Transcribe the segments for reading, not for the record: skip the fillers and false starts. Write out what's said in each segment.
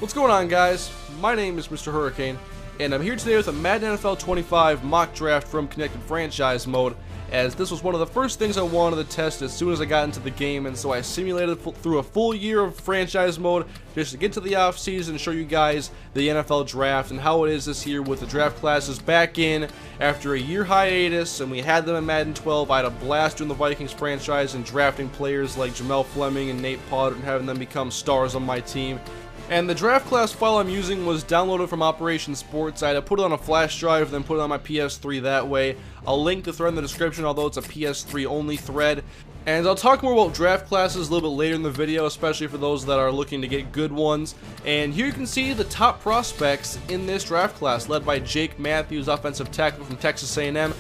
What's going on, guys? My name is Mr. Hurricane, and I'm here today with a Madden NFL 25 mock draft from Connected Franchise mode, as this was one of the first things I wanted to test as soon as I got into the game, and so I simulated through a full year of franchise mode just to get to the off season and show you guys the NFL draft and how it is this year with the draft classes back in after a year hiatus, and we had them in Madden 12. I had a blast doing the Vikings franchise and drafting players like Jamel Fleming and Nate Pollard and having them become stars on my team. And the draft class file I'm using was downloaded from Operation Sports. I had to put it on a flash drive, then put it on my PS3 that way. I'll link the thread in the description, although it's a PS3 only thread. And I'll talk more about draft classes a little bit later in the video, especially for those that are looking to get good ones. And here you can see the top prospects in this draft class, led by Jake Matthews, offensive tackle from Texas A&M.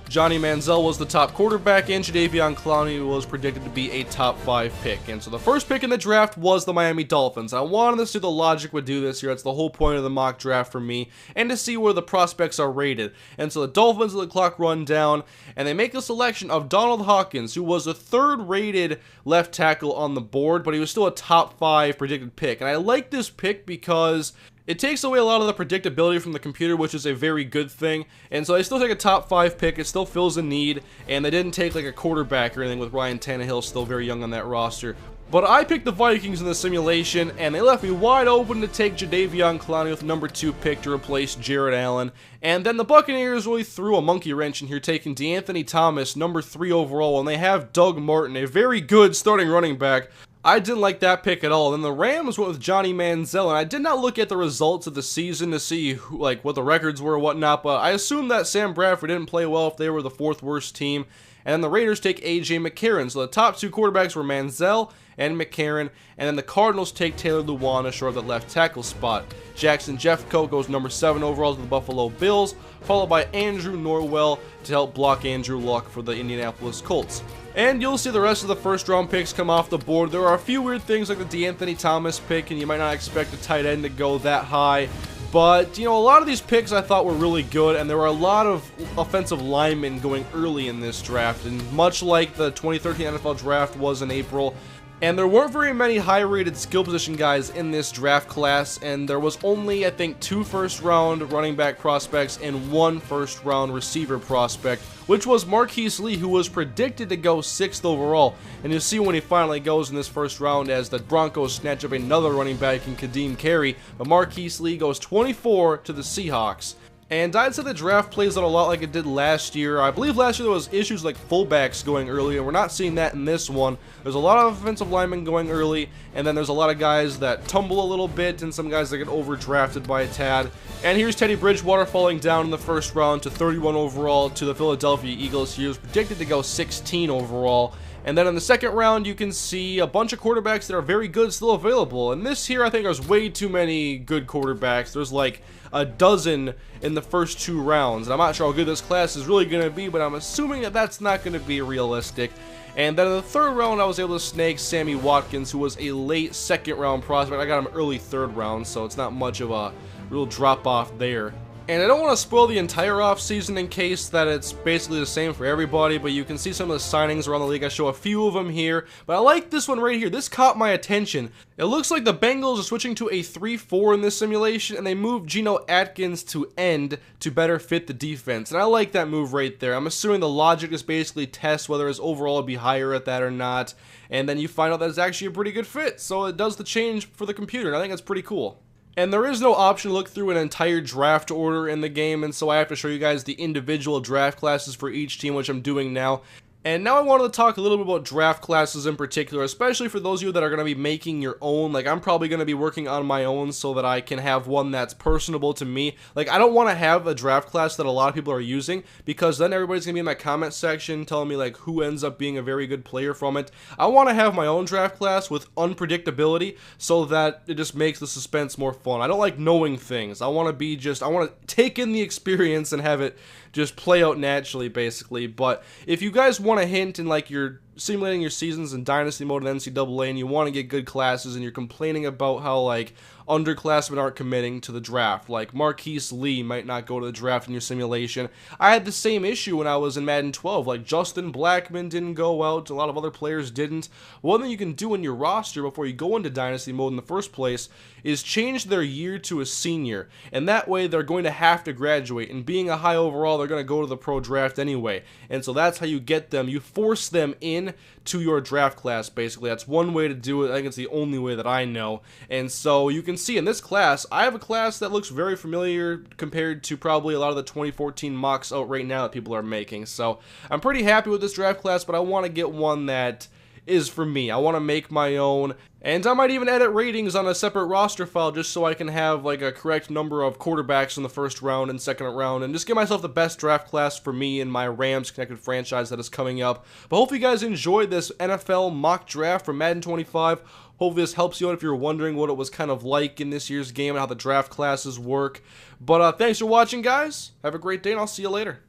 Johnny Manziel was the top quarterback, and Jadeveon Clowney was predicted to be a top 5 pick. And so the first pick in the draft was the Miami Dolphins. I wanted to see the logic would do this here. That's the whole point of the mock draft for me, and to see where the prospects are rated. And so the Dolphins let the clock run down, and they make a selection of Donald Hawkins, who was the 3rd rated left tackle on the board, but he was still a top 5 predicted pick. And I like this pick because it takes away a lot of the predictability from the computer, which is a very good thing. And so they still take a top 5 pick. It still fills a need. And they didn't take like a quarterback or anything, with Ryan Tannehill still very young on that roster. But I picked the Vikings in the simulation, and they left me wide open to take Jadeveon Clowney with the number 2 pick to replace Jared Allen. And then the Buccaneers really threw a monkey wrench in here, taking DeAnthony Thomas, number 3 overall. And they have Doug Martin, a very good starting running back. I didn't like that pick at all. Then the Rams went with Johnny Manziel, and I did not look at the results of the season to see what the records were or whatnot, but I assumed that Sam Bradford didn't play well if they were the 4th worst team. And then the Raiders take A.J. McCarron. So the top 2 quarterbacks were Manziel and McCarron, and then the Cardinals take Taylor Lewan to shore up the left tackle spot. Jackson Jeffcoat goes number 7 overall to the Buffalo Bills, followed by Andrew Norwell to help block Andrew Luck for the Indianapolis Colts. And you'll see the rest of the first round picks come off the board. There are a few weird things like the DeAnthony Thomas pick, and you might not expect a tight end to go that high. But, you know, a lot of these picks I thought were really good, and there were a lot of offensive linemen going early in this draft. And much like the 2013 NFL draft was in April, and there weren't very many high-rated skill position guys in this draft class, and there was only, I think, 2 first-round running back prospects and 1 first-round receiver prospect, which was Marquise Lee, who was predicted to go 6th overall. And you'll see when he finally goes in this first round as the Broncos snatch up another running back in Kadeem Carey, but Marquise Lee goes 24 to the Seahawks. And I'd say the draft plays out a lot like it did last year. I believe last year there was issues like fullbacks going early, and we're not seeing that in this one. There's a lot of offensive linemen going early, and then there's a lot of guys that tumble a little bit, and some guys that get overdrafted by a tad. And here's Teddy Bridgewater falling down in the first round to 31 overall to the Philadelphia Eagles. He was predicted to go 16 overall. And then in the second round, you can see a bunch of quarterbacks that are very good still available. And this here, I think there's way too many good quarterbacks. There's like a dozen in the first 2 rounds. And I'm not sure how good this class is really going to be, but I'm assuming that that's not going to be realistic. And then in the 3rd round, I was able to snag Sammy Watkins, who was a late 2nd round prospect. I got him early 3rd round, so it's not much of a real drop off there. And I don't want to spoil the entire offseason in case that it's basically the same for everybody, but you can see some of the signings around the league. I show a few of them here, but I like this one right here. This caught my attention. It looks like the Bengals are switching to a 3-4 in this simulation, and they moved Geno Atkins to end to better fit the defense. And I like that move right there. I'm assuming the logic is basically test whether his overall would be higher at that or not, and then you find out that it's actually a pretty good fit. So it does the change for the computer, and I think that's pretty cool. And there is no option to look through an entire draft order in the game, and so I have to show you guys the individual draft classes for each team, which I'm doing now. And now I wanted to talk a little bit about draft classes in particular, especially for those of you that are going to be making your own. Like, I'm probably going to be working on my own so that I can have one that's personable to me. Like, I don't want to have a draft class that a lot of people are using, because then everybody's going to be in my comment section telling me, like, who ends up being a very good player from it. I want to have my own draft class with unpredictability so that it just makes the suspense more fun. I don't like knowing things. I want to take in the experience and have it just play out naturally, basically. But if you guys want a hint in like your simulating your seasons in Dynasty mode in NCAA and you want to get good classes and you're complaining about how, like, underclassmen aren't committing to the draft. Like, Marquise Lee might not go to the draft in your simulation. I had the same issue when I was in Madden 12. Like, Justin Blackmon didn't go out. A lot of other players didn't. One thing you can do in your roster before you go into Dynasty mode in the first place is change their year to a senior. And that way, they're going to have to graduate. And being a high overall, they're going to go to the pro draft anyway. And so that's how you get them. You force them in to your draft class, basically. That's one way to do it. I think it's the only way that I know. And so you can see in this class, I have a class that looks very familiar compared to probably a lot of the 2014 mocks out right now that people are making. So I'm pretty happy with this draft class, but I want to get one that is for me. I want to make my own, and I might even edit ratings on a separate roster file just so I can have like a correct number of quarterbacks in the first round and second round, and just give myself the best draft class for me and my Rams connected franchise that is coming up. But hopefully you guys enjoyed this NFL mock draft for Madden 25. Hopefully this helps you out if you're wondering what it was kind of like in this year's game and how the draft classes work. But thanks for watching, guys. Have a great day, and I'll see you later.